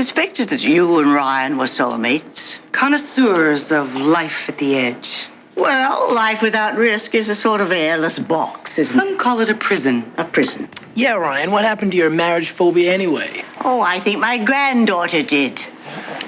suspected that you and Ryan were soulmates. Connoisseurs of life at the edge. Well, life without risk is a sort of airless box, isn't it? Some call it a prison. A prison. Yeah, Ryan, what happened to your marriage phobia anyway? Oh, I think my granddaughter did.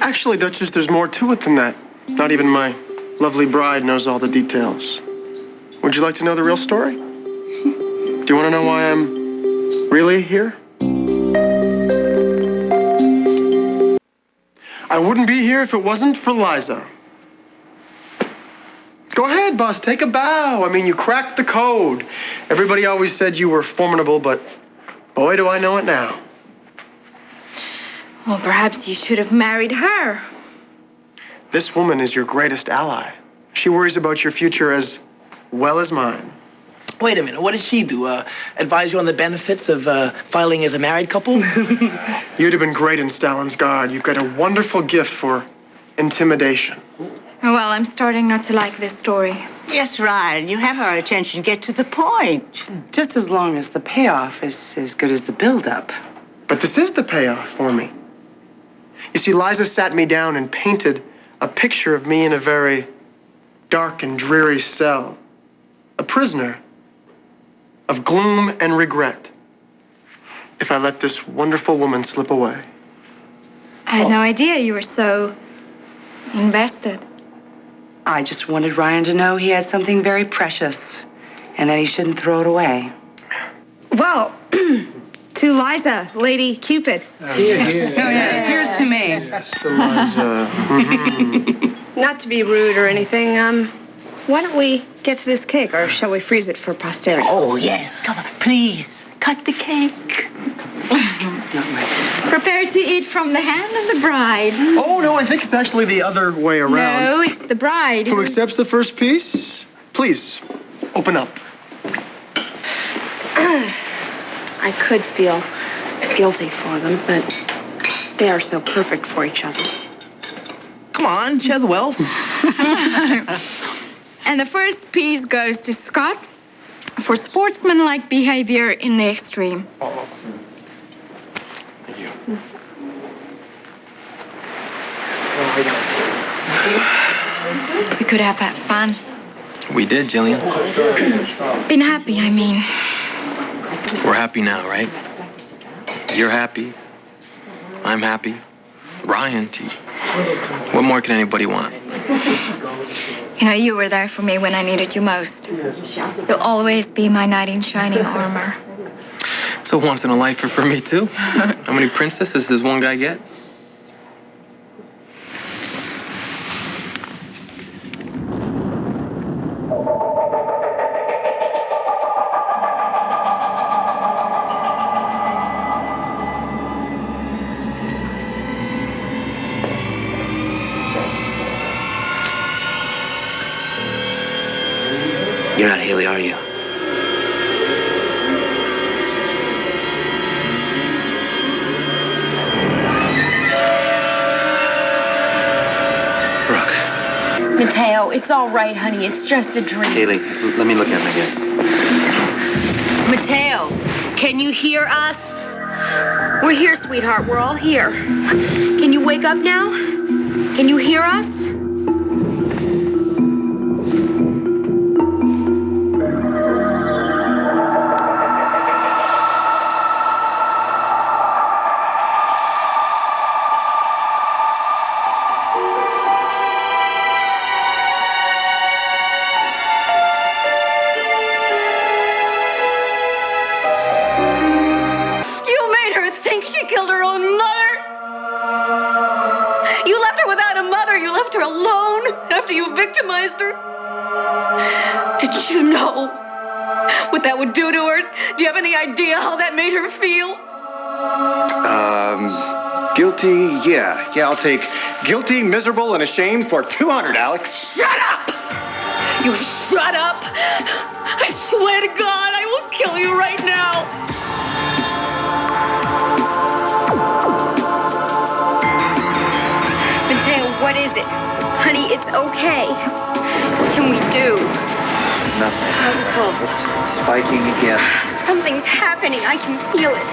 Actually, Duchess, there's more to it than that. Not even my lovely bride knows all the details. Would you like to know the real story? Do you want to know why I'm really here? I wouldn't be here if it wasn't for Liza. Go ahead, boss, take a bow. I mean, you cracked the code. Everybody always said you were formidable, but boy, do I know it now. Well, perhaps you should have married her. This woman is your greatest ally. She worries about your future as well as mine. Wait a minute, what did she do? Advise you on the benefits of filing as a married couple? You'd have been great in Stalin's Guard. You've got a wonderful gift for intimidation. Oh, well, I'm starting not to like this story. Yes, Ryan, you have our attention. Get to the point. Just as long as the payoff is as good as the build-up. But this is the payoff for me. You see, Liza sat me down and painted a picture of me in a very dark and dreary cell. A prisoner of gloom and regret if I let this wonderful woman slip away. I had no idea you were so invested. I just wanted Ryan to know he had something very precious and that he shouldn't throw it away. Well, to Liza, Lady Cupid. Yes, here's to me. Yes, to Liza. Not to be rude or anything, why don't we get to this cake, or shall we freeze it for posterity? Oh, yes, come on, please. Cut the cake. Prepare to eat from the hand of the bride. Oh, no, I think it's actually the other way around. No, it's the bride. Who accepts the first piece? Please, open up. I could feel guilty for them, but they are so perfect for each other. Come on, share the wealth. And the first piece goes to Scott for sportsmanlike behavior in the extreme. Oh. Thank you. We could have had fun. We did, Gillian. Been happy, I mean. We're happy now, right? You're happy. I'm happy. Ryan, gee. What more can anybody want? You know, you were there for me when I needed you most. You'll always be my knight in shining armor. It's a once in a lifer for me, too. How many princesses does one guy get? You're not Haley, are you? Brooke. Mateo, it's all right, honey. It's just a dream. Haley, let me look at him again. Mateo, can you hear us? We're here, sweetheart. We're all here. Can you wake up now? Can you hear us? Killed her own mother. You left her without a mother. You left her alone after you victimized her. Did you know what that would do to her? Do you have any idea how that made her feel? Guilty, yeah, I'll take guilty, miserable, and ashamed for 200, Alex. Shut up! You shut up! I swear to God, I will kill you right now. Mateo, what is it? Honey, it's okay. What can we do? Nothing. How's his pulse? It's spiking again. Something's happening. I can feel it.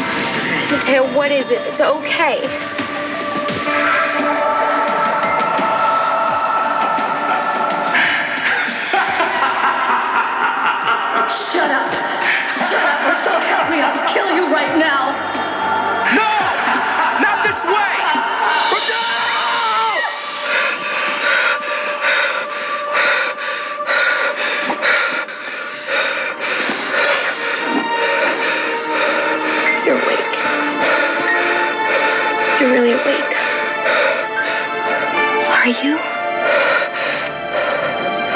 Mateo, what is it? It's okay. Shut up. Shut up, or so help me, I'll kill you right now. No! Not this way! You're awake. You're really awake. Are you?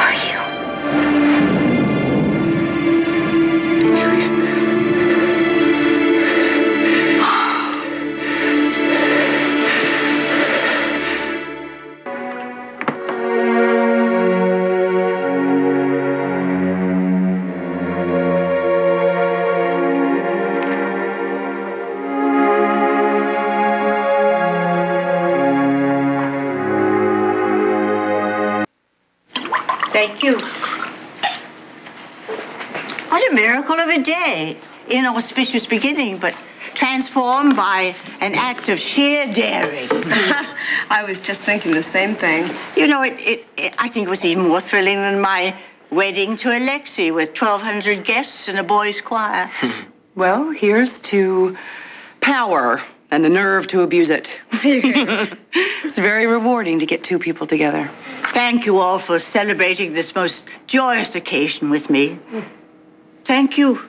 Are you? Thank you. What a miracle of a day. Inauspicious beginning, but transformed by an act of sheer daring. I was just thinking the same thing. You know, I think it was even more thrilling than my wedding to Alexei with 1,200 guests and a boys' choir. Well, here's to power and the nerve to abuse it. It's very rewarding to get two people together. Thank you all for celebrating this most joyous occasion with me. Thank you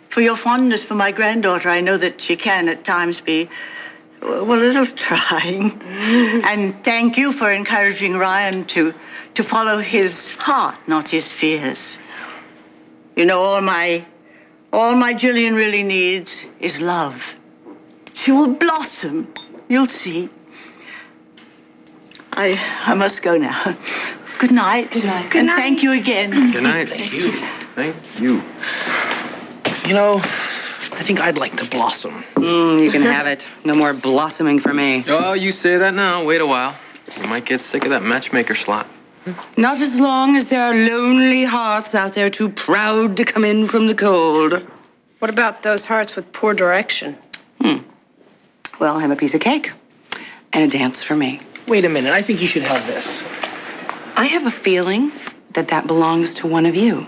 for your fondness for my granddaughter. I know that she can at times be, well, a little trying. And thank you for encouraging Ryan to follow his heart, not his fears. You know, all my Gillian really needs is love. She will blossom. You'll see. I must go now. Good night. Good night. And thank you again. Good night. Thank you. Thank you. You know, I think I'd like to blossom. You can have it. No more blossoming for me. Oh, you say that now. Wait a while. You might get sick of that matchmaker slot. Not as long as there are lonely hearts out there too proud to come in from the cold. What about those hearts with poor direction? Well, have a piece of cake and a dance for me. Wait a minute, I think you should have this. I have a feeling that that belongs to one of you.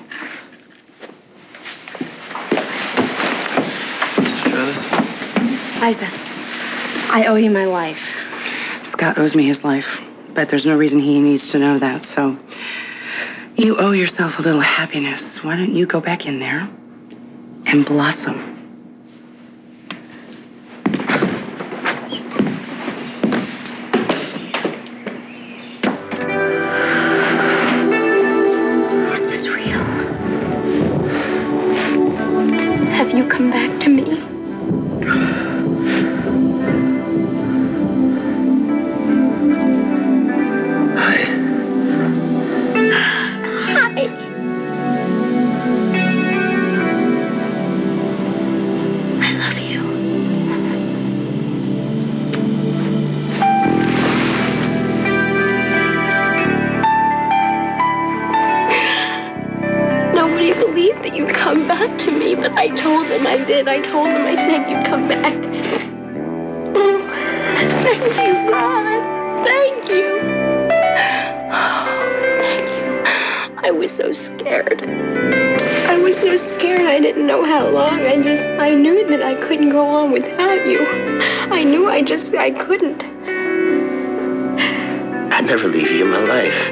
Let's try this. Liza, I owe you my life. Scott owes me his life, but there's no reason he needs to know that, so you owe yourself a little happiness. Why don't you go back in there and blossom? Is this real? Have you come back to me? Hi. Hi. I love you. Nobody believed that you'd come back to me, but I told them I did. I told them I said you'd come back. Oh, thank you, God. Thank you. Oh, thank you. I was so scared. I was so scared I didn't know how long. I knew that I couldn't go on without you. I knew I couldn't. I'd never leave you in my life.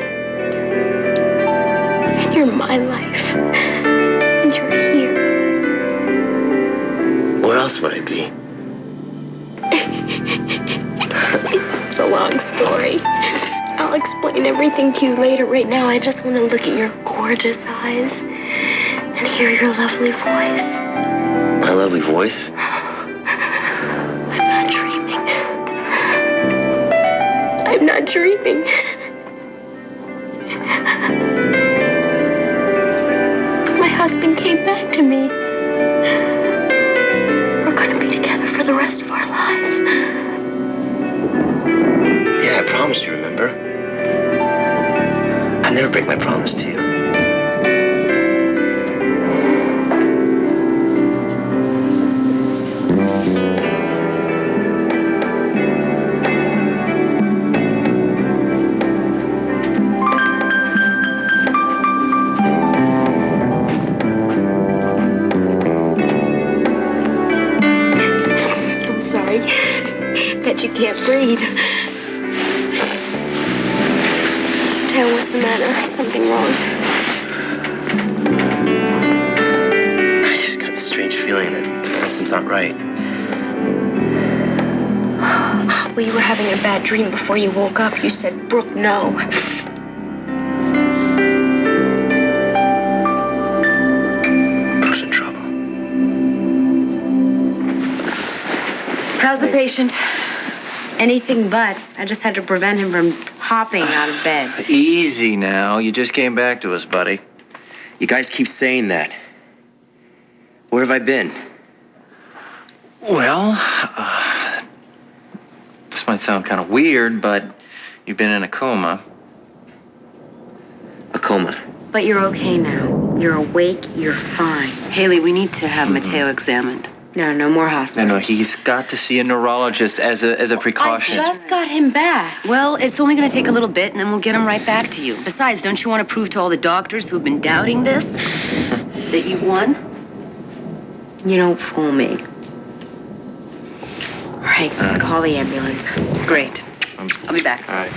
And you're my life. And you're here. Where else would I be? It's a long story. I'll explain everything to you later. Right now, I just want to look at your gorgeous eyes and hear your lovely voice. My lovely voice? I'm not dreaming. I'm not dreaming. My husband came back to me. We're gonna be together for the rest of our lives. Yeah, I promised you, remember? I never break my promise to you. bet you can't breathe. Mateo, what's the matter? Something wrong? I just got this strange feeling that something's not right. Well, you were having a bad dream before you woke up. You said, Brooke, no. Brooke's in trouble. How's the patient? Anything but. I just had to prevent him from hopping out of bed. Easy now. You just came back to us, buddy. You guys keep saying that. Where have I been? Well, this might sound kind of weird, but you've been in a coma. A coma. But you're okay now. You're awake. You're fine. Haley, we need to have Mateo examined. No more hospital. No, he's got to see a neurologist as a precaution. I just got him back. Well, it's only going to take a little bit, and then we'll get him right back to you. Besides, don't you want to prove to all the doctors who've been doubting this that you've won? You don't fool me. All right, call the ambulance. Great. I'll be back. All right.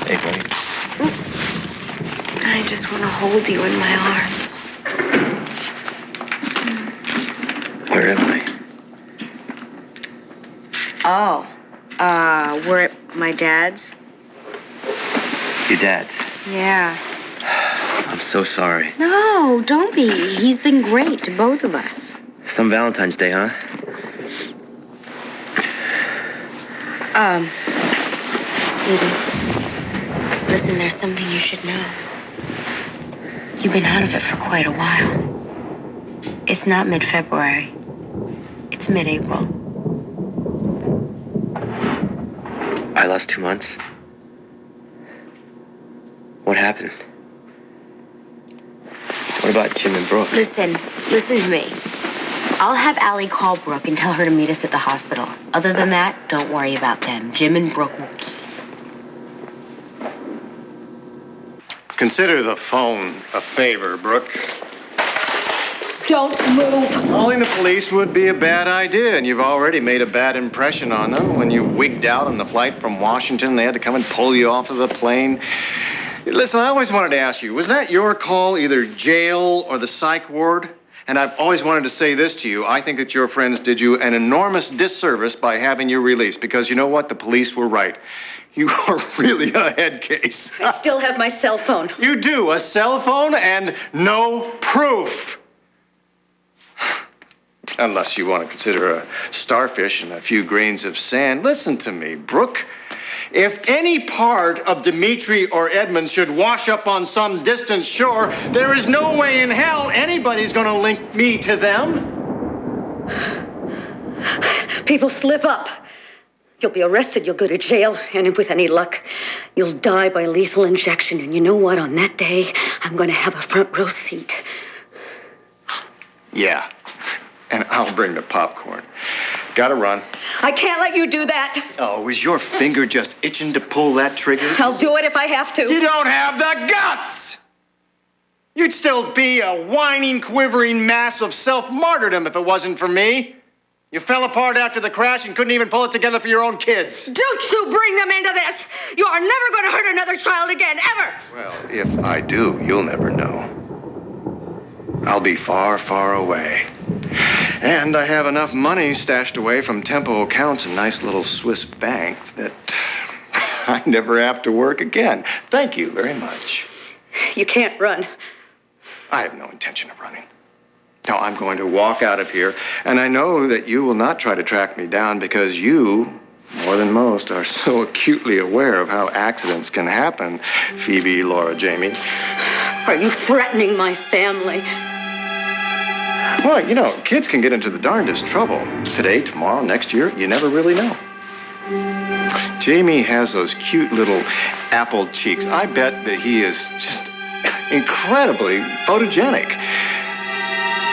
Hey, buddy. I just want to hold you in my arms. Where am I? Oh, we're at my dad's. Your dad's. Yeah. I'm so sorry. No, don't be. He's been great to both of us. Some Valentine's Day, huh? Sweetie, listen, there's something you should know. You've been out of it for quite a while. It's not mid-February. It's mid-April. I lost 2 months. What happened? What about Jim and Brooke? Listen to me. I'll have Allie call Brooke and tell her to meet us at the hospital. Other than that, don't worry about them. Jim and Brooke will keep. Consider the phone a favor, Brooke. Don't move. Calling the police would be a bad idea, and you've already made a bad impression on them. When you wigged out on the flight from Washington, they had to come and pull you off of the plane. Listen, I always wanted to ask you, was that your call, either jail or the psych ward? And I've always wanted to say this to you. I think that your friends did you an enormous disservice by having you released, because you know what? The police were right. You are really a head case. I still have my cell phone. You do, a cell phone and no proof. Unless you want to consider a starfish and a few grains of sand. Listen to me, Brooke. If any part of Dimitri or Edmund should wash up on some distant shore, there is no way in hell anybody's going to link me to them. People slip up. You'll be arrested, you'll go to jail, and if with any luck, you'll die by lethal injection. And you know what? On that day, I'm going to have a front row seat. Yeah, and I'll bring the popcorn. Gotta run. I can't let you do that. Oh, is your finger just itching to pull that trigger? I'll do it if I have to. You don't have the guts! You'd still be a whining, quivering mass of self-martyrdom if it wasn't for me. You fell apart after the crash and couldn't even pull it together for your own kids. Don't you bring them into this! You are never going to hurt another child again, ever! Well, if I do, you'll never know. I'll be far, far away. And I have enough money stashed away from Tempo accounts in nice little Swiss banks that I never have to work again. Thank you very much. You can't run. I have no intention of running. No, I'm going to walk out of here, and I know that you will not try to track me down because you, more than most, are so acutely aware of how accidents can happen, Phoebe, Laura, Jamie. Are you threatening my family? Well, you know, kids can get into the darndest trouble. Today, tomorrow, next year, you never really know. Jamie has those cute little apple cheeks. I bet that he is just incredibly photogenic.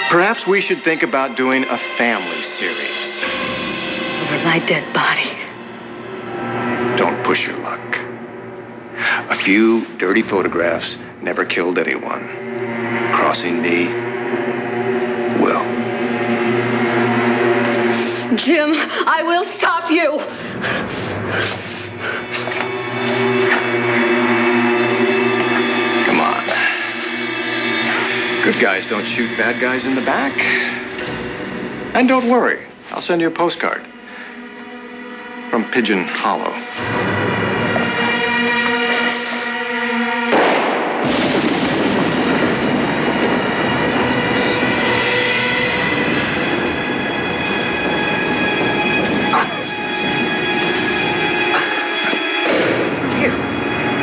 Perhaps we should think about doing a family series. Over my dead body. Don't push your luck. A few dirty photographs never killed anyone. Crossing me will. Jim, I will stop you. Good guys don't shoot bad guys in the back. And don't worry, I'll send you a postcard from Pigeon Hollow.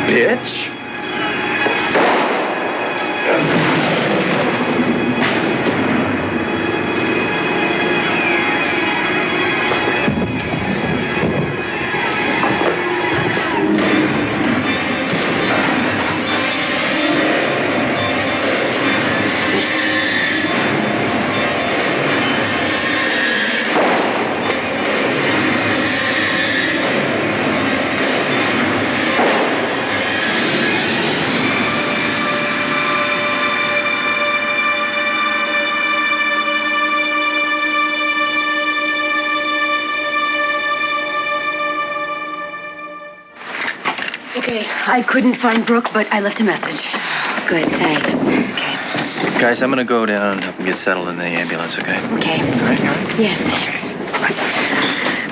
Bitch. Okay, I couldn't find Brooke, but I left a message. Good, thanks. Okay. Guys, I'm gonna go down and help him get settled in the ambulance, okay? Okay. All right? Yeah, thanks.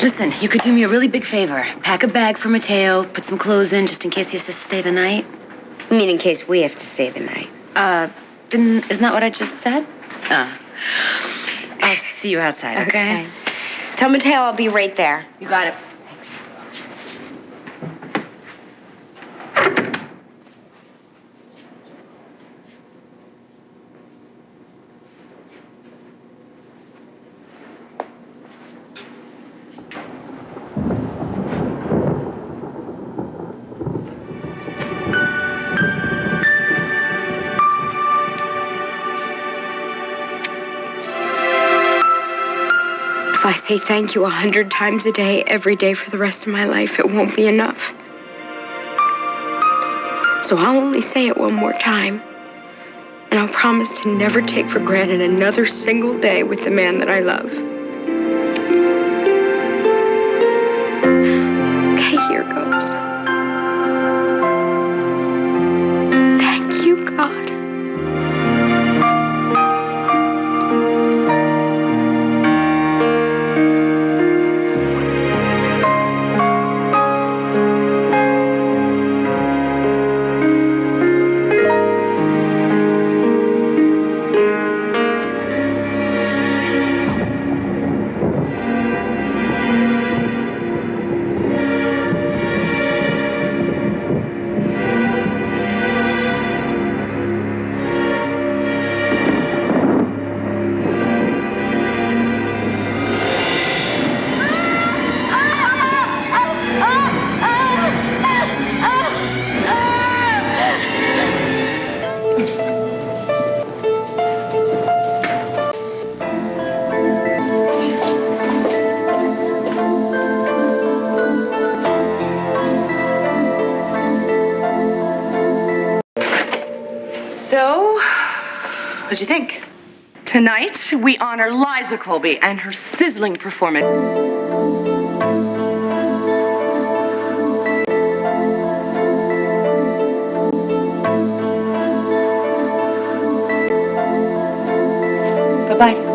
Listen, you could do me a really big favor. Pack a bag for Mateo, put some clothes in just in case he has to stay the night. You mean in case we have to stay the night? Isn't that what I just said? I'll see you outside, okay? Tell Mateo I'll be right there. You got it. Thanks. If I say thank you 100 times a day, every day for the rest of my life, it won't be enough. So I'll only say it one more time. And I'll promise to never take for granted another single day with the man that I love. Okay, here goes. Thank you, God. So, what'd you think? Tonight, we honor Liza Colby and her sizzling performance. Bye-bye.